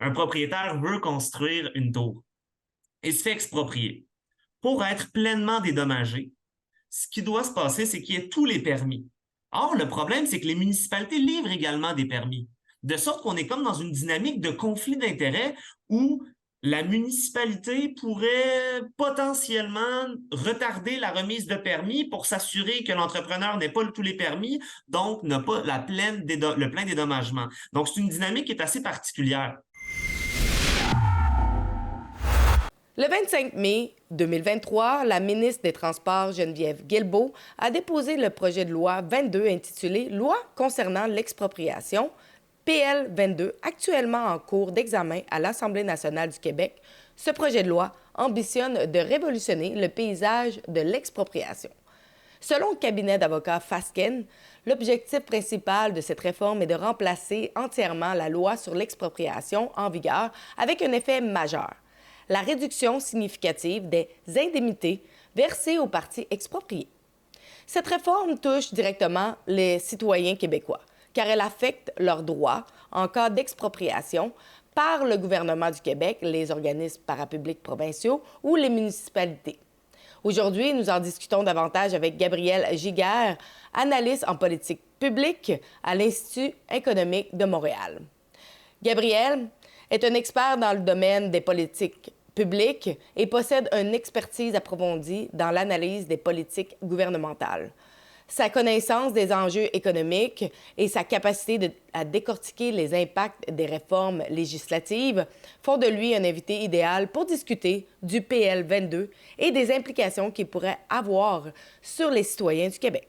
un propriétaire veut construire une tour et se fait exproprier. Pour être pleinement dédommagé, ce qui doit se passer, c'est qu'il y ait tous les permis. Or, le problème, c'est que les municipalités livrent également des permis. De sorte qu'on est comme dans une dynamique de conflit d'intérêts où la municipalité pourrait potentiellement retarder la remise de permis pour s'assurer que l'entrepreneur n'ait pas tous les permis, donc n'a pas le plein dédommagement. Donc, c'est une dynamique qui est assez particulière. Le 25 mai 2023, la ministre des Transports, Geneviève Guilbeault, a déposé le projet de loi 22 intitulé « Loi concernant l'expropriation », PL 22, actuellement en cours d'examen à l'Assemblée nationale du Québec. Ce projet de loi ambitionne de révolutionner le paysage de l'expropriation. Selon le cabinet d'avocats Fasken, l'objectif principal de cette réforme est de remplacer entièrement la loi sur l'expropriation en vigueur avec un effet majeur: la réduction significative des indemnités versées aux parties expropriées. Cette réforme touche directement les citoyens québécois, car elle affecte leurs droits en cas d'expropriation par le gouvernement du Québec, les organismes parapublics provinciaux ou les municipalités. Aujourd'hui, nous en discutons davantage avec Gabriel Giguère, analyste en politique publique à l'Institut économique de Montréal. Gabriel est un expert dans le domaine des politiques publiques et possède une expertise approfondie dans l'analyse des politiques gouvernementales. Sa connaissance des enjeux économiques et sa capacité à décortiquer les impacts des réformes législatives font de lui un invité idéal pour discuter du PL 22 et des implications qu'il pourrait avoir sur les citoyens du Québec.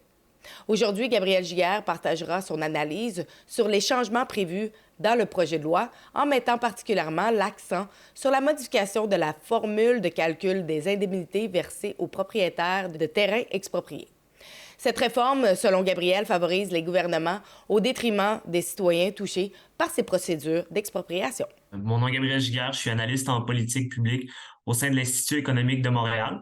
Aujourd'hui, Gabriel Giguère partagera son analyse sur les changements prévus dans le projet de loi, en mettant particulièrement l'accent sur la modification de la formule de calcul des indemnités versées aux propriétaires de terrains expropriés. Cette réforme, selon Gabriel, favorise les gouvernements au détriment des citoyens touchés par ces procédures d'expropriation. Mon nom est Gabriel Giguère, je suis analyste en politique publique au sein de l'Institut économique de Montréal.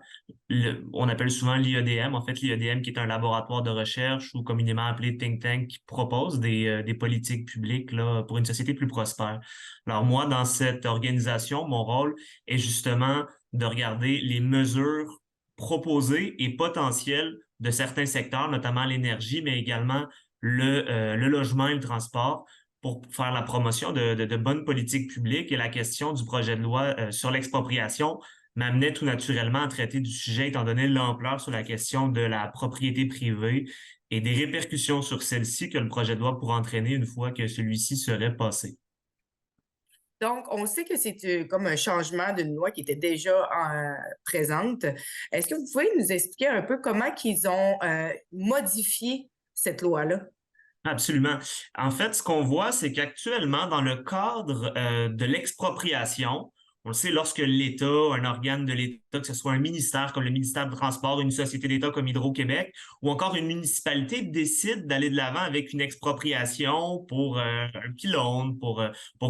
On appelle souvent l'IEDM, en fait l'IEDM qui est un laboratoire de recherche ou communément appelé think tank qui propose des politiques publiques là, pour une société plus prospère. Alors moi, dans cette organisation, mon rôle est justement de regarder les mesures proposées et potentielles de certains secteurs, notamment l'énergie, mais également le logement et le transport, pour faire la promotion de bonnes politiques publiques. Et la question du projet de loi sur l'expropriation m'amenait tout naturellement à traiter du sujet, étant donné l'ampleur sur la question de la propriété privée et des répercussions sur celle-ci que le projet de loi pourrait entraîner une fois que celui-ci serait passé. Donc, on sait que c'est comme un changement d'une loi qui était déjà présente. Est-ce que vous pouvez nous expliquer un peu comment ils ont modifié cette loi-là? Absolument. En fait, ce qu'on voit, c'est qu'actuellement, dans le cadre de l'expropriation, on le sait, lorsque l'État, un organe de l'État, que ce soit un ministère comme le ministère du Transport, une société d'État comme Hydro-Québec, ou encore une municipalité décide d'aller de l'avant avec une expropriation pour un pylône, pour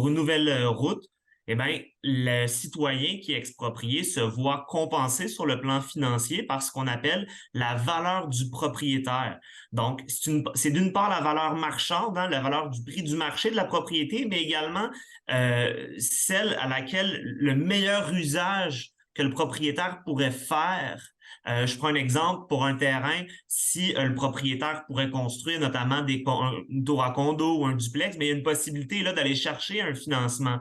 une nouvelle route, eh bien, le citoyen qui est exproprié se voit compensé sur le plan financier par ce qu'on appelle la valeur du propriétaire. Donc, c'est d'une part la valeur marchande, hein, la valeur du prix du marché de la propriété, mais également celle à laquelle le meilleur usage que le propriétaire pourrait faire. Je prends un exemple pour un terrain, si le propriétaire pourrait construire notamment une tour à condo ou un duplex, mais il y a une possibilité là d'aller chercher un financement,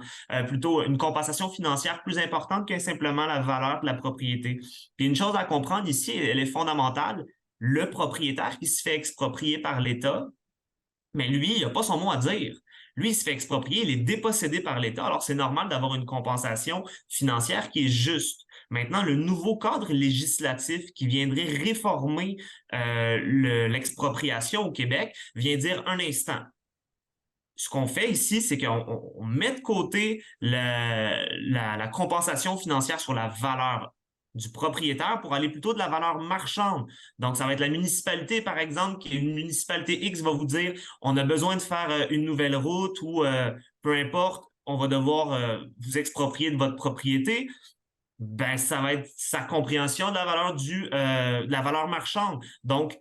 plutôt une compensation financière plus importante que simplement la valeur de la propriété. Puis une chose à comprendre ici, elle est fondamentale, le propriétaire qui se fait exproprier par l'État, mais lui, il n'a pas son mot à dire. Lui, il se fait exproprier, il est dépossédé par l'État, alors c'est normal d'avoir une compensation financière qui est juste. Maintenant, le nouveau cadre législatif qui viendrait réformer l'expropriation au Québec vient dire un instant. Ce qu'on fait ici, c'est qu'on met de côté la compensation financière sur la valeur du propriétaire pour aller plutôt de la valeur marchande. Donc, ça va être la municipalité, par exemple, qui une municipalité X va vous dire on a besoin de faire une nouvelle route ou peu importe, on va devoir vous exproprier de votre propriété. Ben, ça va être sa compréhension de la valeur de la valeur marchande. Donc,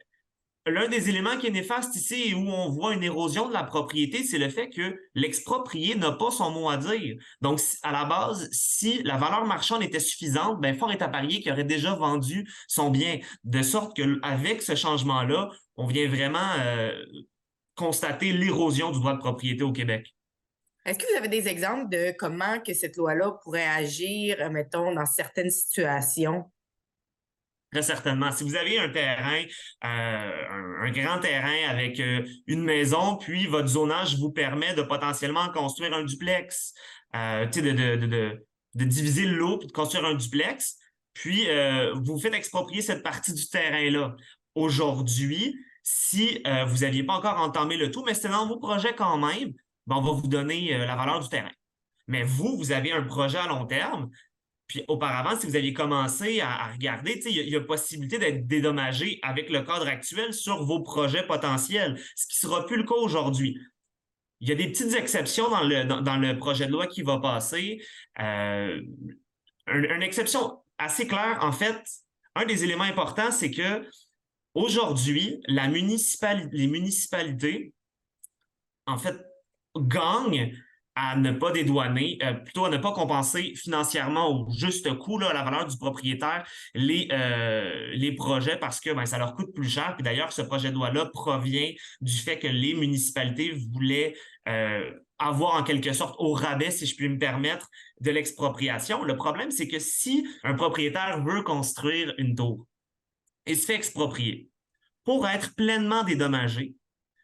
l'un des éléments qui est néfaste ici et où on voit une érosion de la propriété, c'est le fait que l'exproprié n'a pas son mot à dire. Donc, à la base, si la valeur marchande était suffisante, ben, fort est à parier qu'il aurait déjà vendu son bien. De sorte qu'avec ce changement-là, on vient vraiment constater l'érosion du droit de propriété au Québec. Est-ce que vous avez des exemples de comment que cette loi-là pourrait agir, mettons, dans certaines situations? Très certainement. Si vous avez un terrain, un grand terrain avec une maison, puis votre zonage vous permet de potentiellement construire un duplex, de diviser le lot puis de construire un duplex, puis vous faites exproprier cette partie du terrain-là. Aujourd'hui, si vous n'aviez pas encore entamé le tout, mais c'était dans vos projets quand même, ben, on va vous donner la valeur du terrain. Mais vous avez un projet à long terme. Puis auparavant, si vous aviez commencé à regarder, il y a possibilité d'être dédommagé avec le cadre actuel sur vos projets potentiels, ce qui ne sera plus le cas aujourd'hui. Il y a des petites exceptions dans le projet de loi qui va passer. Une exception assez claire, en fait, un des éléments importants, c'est que aujourd'hui, les municipalités, en fait, gagnent à ne pas dédouaner, plutôt à ne pas compenser financièrement au juste coût, là, la valeur du propriétaire, les projets parce que ben, ça leur coûte plus cher. Puis d'ailleurs, ce projet de loi-là provient du fait que les municipalités voulaient avoir en quelque sorte au rabais, si je puis me permettre, de l'expropriation. Le problème, c'est que si un propriétaire veut construire une tour et se fait exproprier, pour être pleinement dédommagé,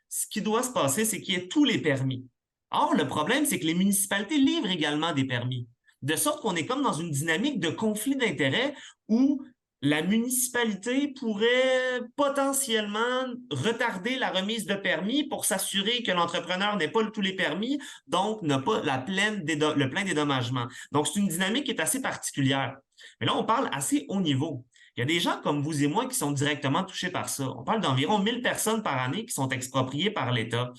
ce qui doit se passer, c'est qu'il y ait tous les permis. Or, le problème, c'est que les municipalités livrent également des permis, de sorte qu'on est comme dans une dynamique de conflit d'intérêts où la municipalité pourrait potentiellement retarder la remise de permis pour s'assurer que l'entrepreneur n'ait pas tous les permis, donc n'a pas le plein dédommagement. Donc, c'est une dynamique qui est assez particulière. Mais là, on parle assez haut niveau. Il y a des gens comme vous et moi qui sont directement touchés par ça. On parle d'environ 1000 personnes par année qui sont expropriées par l'État.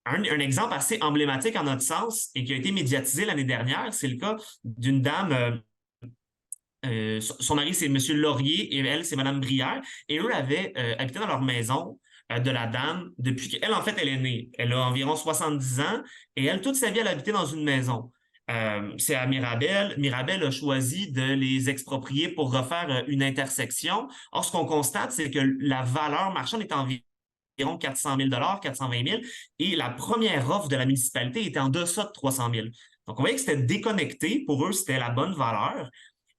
Un exemple assez emblématique en notre sens et qui a été médiatisé l'année dernière, c'est le cas d'une dame, son mari c'est M. Laurier et elle c'est Mme Brière, et eux avaient habité dans leur maison de la dame depuis qu'elle, en fait, elle est née. Elle a environ 70 ans et elle, toute sa vie, elle a habité dans une maison. C'est à Mirabel. Mirabel a choisi de les exproprier pour refaire une intersection. Or, ce qu'on constate, c'est que la valeur marchande est environ 400 000 420 000 et la première offre de la municipalité était en deçà de 300 000. Donc, on voyait que c'était déconnecté. Pour eux, c'était la bonne valeur.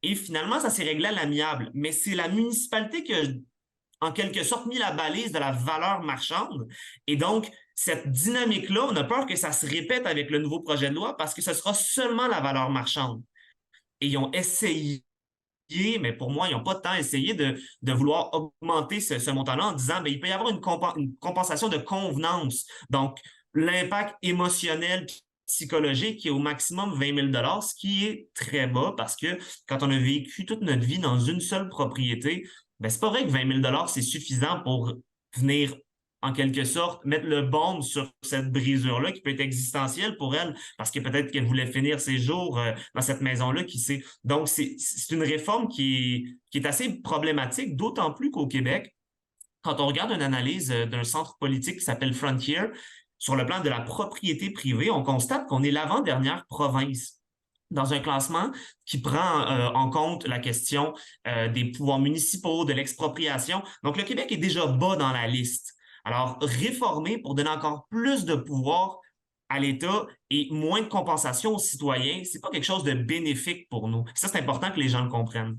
Et finalement, ça s'est réglé à l'amiable. Mais c'est la municipalité qui a, en quelque sorte, mis la balise de la valeur marchande. Et donc, cette dynamique-là, on a peur que ça se répète avec le nouveau projet de loi parce que ce sera seulement la valeur marchande. Et ils ont essayé, mais pour moi, ils n'ont pas tant essayé de vouloir augmenter ce montant-là en disant qu'il peut y avoir une compensation de convenance. Donc, l'impact émotionnel, psychologique qui est au maximum 20 000 ce qui est très bas parce que quand on a vécu toute notre vie dans une seule propriété, ben, c'est pas vrai que 20 000 c'est suffisant pour venir en quelque sorte, mettre le baume sur cette brisure-là qui peut être existentielle pour elle, parce que peut-être qu'elle voulait finir ses jours dans cette maison-là, qui sait. Donc, c'est une réforme qui est assez problématique, d'autant plus qu'au Québec, quand on regarde une analyse d'un centre politique qui s'appelle Frontier, sur le plan de la propriété privée, on constate qu'on est l'avant-dernière province dans un classement qui prend en compte la question des pouvoirs municipaux, de l'expropriation. Donc, le Québec est déjà bas dans la liste. Alors, réformer pour donner encore plus de pouvoir à l'État et moins de compensation aux citoyens, ce n'est pas quelque chose de bénéfique pour nous. Ça, c'est important que les gens le comprennent.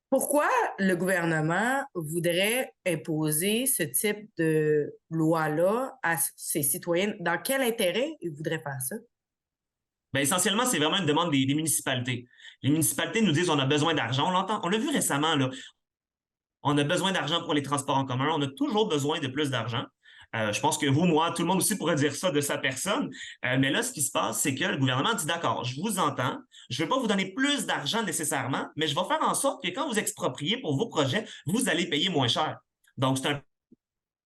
Pourquoi le gouvernement voudrait imposer ce type de loi-là à ses citoyens? Dans quel intérêt il voudrait faire ça? Bien, essentiellement, c'est vraiment une demande des municipalités. Les municipalités nous disent on a besoin d'argent. On l'a vu récemment, là. On a besoin d'argent pour les transports en commun. On a toujours besoin de plus d'argent. Je pense que vous, moi, tout le monde aussi pourrait dire ça de sa personne. Mais là, ce qui se passe, c'est que le gouvernement dit d'accord, je vous entends. Je ne vais pas vous donner plus d'argent nécessairement, mais je vais faire en sorte que quand vous expropriez pour vos projets, vous allez payer moins cher. Donc, c'est un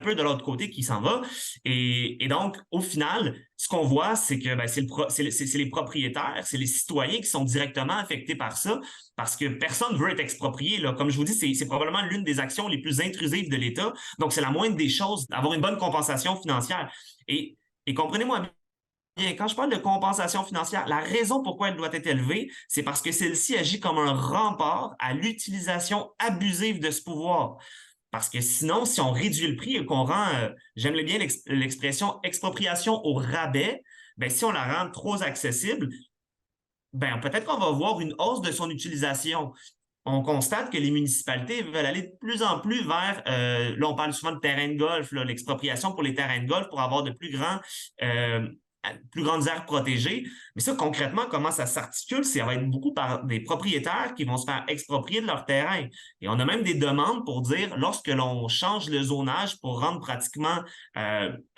peu de l'autre côté qui s'en va. Et donc, au final, ce qu'on voit, c'est que c'est les propriétaires, c'est les citoyens qui sont directement affectés par ça, parce que personne ne veut être exproprié. Là. Comme je vous dis, c'est probablement l'une des actions les plus intrusives de l'État. Donc, c'est la moindre des choses d'avoir une bonne compensation financière. Et comprenez-moi bien, quand je parle de compensation financière, la raison pourquoi elle doit être élevée, c'est parce que celle-ci agit comme un rempart à l'utilisation abusive de ce pouvoir. Parce que sinon, si on réduit le prix et qu'on rend, j'aime bien l'expression expropriation au rabais, ben, si on la rend trop accessible, ben, peut-être qu'on va voir une hausse de son utilisation. On constate que les municipalités veulent aller de plus en plus vers, là, on parle souvent de terrains de golf, l'expropriation pour les terrains de golf pour avoir de euh, plus grandes aires protégées. Mais ça, concrètement, comment ça s'articule? Ça va être beaucoup par des propriétaires qui vont se faire exproprier de leur terrain. Et on a même des demandes pour dire, lorsque l'on change le zonage pour rendre pratiquement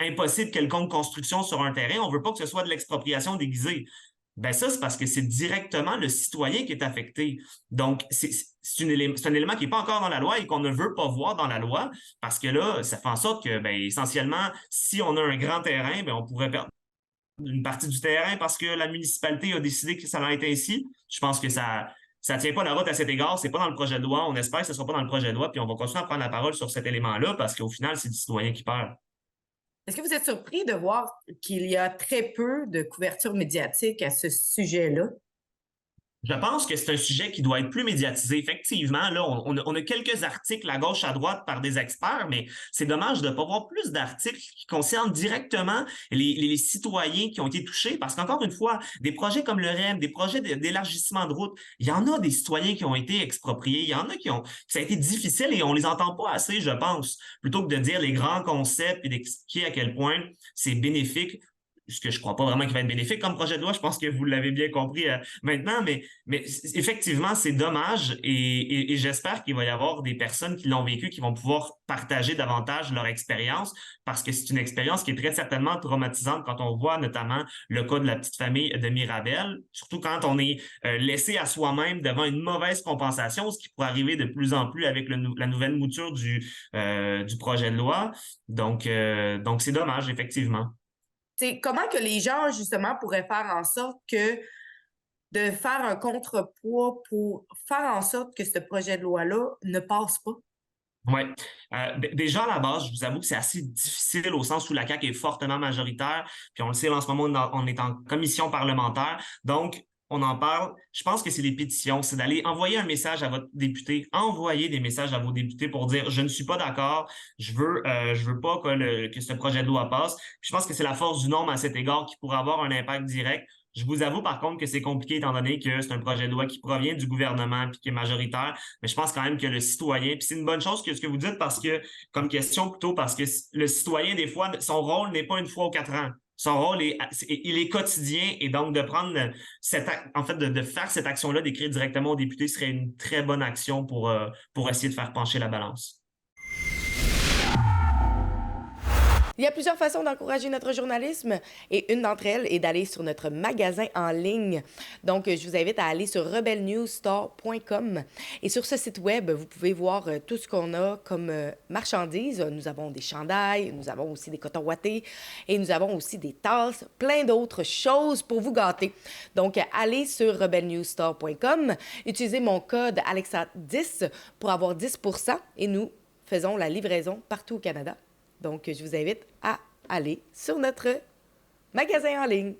impossible quelconque construction sur un terrain, on ne veut pas que ce soit de l'expropriation déguisée. Ben ça, c'est parce que c'est directement le citoyen qui est affecté. Donc, c'est un élément qui n'est pas encore dans la loi et qu'on ne veut pas voir dans la loi parce que là, ça fait en sorte que, ben, essentiellement, si on a un grand terrain, ben, on pourrait perdre une partie du terrain parce que la municipalité a décidé que ça allait être ainsi. Je pense que ça tient pas la route à cet égard. C'est pas dans le projet de loi. On espère que ce sera pas dans le projet de loi. Puis on va continuer à prendre la parole sur cet élément-là parce qu'au final, c'est le citoyen qui perd. Est-ce que vous êtes surpris de voir qu'il y a très peu de couverture médiatique à ce sujet-là? Je pense que c'est un sujet qui doit être plus médiatisé. Effectivement, là, on a quelques articles à gauche, à droite par des experts, mais c'est dommage de ne pas voir plus d'articles qui concernent directement les citoyens qui ont été touchés. Parce qu'encore une fois, des projets comme le REM, des projets d'élargissement de route, il y en a des citoyens qui ont été expropriés. Il y en a ça a été difficile et on les entend pas assez, je pense. Plutôt que de dire les grands concepts et d'expliquer à quel point c'est bénéfique, ce que je ne crois pas vraiment qu'il va être bénéfique comme projet de loi, je pense que vous l'avez bien compris maintenant, mais effectivement, c'est dommage et j'espère qu'il va y avoir des personnes qui l'ont vécu qui vont pouvoir partager davantage leur expérience parce que c'est une expérience qui est très certainement traumatisante quand on voit notamment le cas de la petite famille de Mirabel, surtout quand on est laissé à soi-même devant une mauvaise compensation, ce qui pourrait arriver de plus en plus avec la nouvelle mouture du projet de loi. Donc c'est dommage, effectivement. C'est comment que les gens, justement, pourraient faire en sorte que de faire un contrepoids pour faire en sorte que ce projet de loi-là ne passe pas? Oui. Déjà, à la base, je vous avoue que c'est assez difficile au sens où la CAQ est fortement majoritaire. Puis on le sait, en ce moment, on est en commission parlementaire. Donc, on en parle. Je pense que c'est les pétitions. C'est d'aller envoyer un message à votre député, envoyer des messages à vos députés pour dire je ne suis pas d'accord, je veux pas que ce projet de loi passe. Puis je pense que c'est la force du nombre à cet égard qui pourrait avoir un impact direct. Je vous avoue par contre que c'est compliqué étant donné que c'est un projet de loi qui provient du gouvernement puis qui est majoritaire, mais je pense quand même que le citoyen, puis c'est une bonne chose que ce que vous dites parce que, comme question plutôt, parce que le citoyen, des fois, son rôle n'est pas une fois aux 4 ans. Son rôle il est quotidien et donc de prendre en fait, de faire cette action-là, d'écrire directement aux députés serait une très bonne action pour essayer de faire pencher la balance. Il y a plusieurs façons d'encourager notre journalisme et une d'entre elles est d'aller sur notre magasin en ligne. Donc, je vous invite à aller sur rebelnewsstore.com et sur ce site web, vous pouvez voir tout ce qu'on a comme marchandises. Nous avons des chandails, nous avons aussi des cotons ouatés et nous avons aussi des tasses, plein d'autres choses pour vous gâter. Donc, allez sur rebelnewsstore.com, utilisez mon code Alexa10 pour avoir 10% et nous faisons la livraison partout au Canada. Donc, je vous invite à aller sur notre magasin en ligne.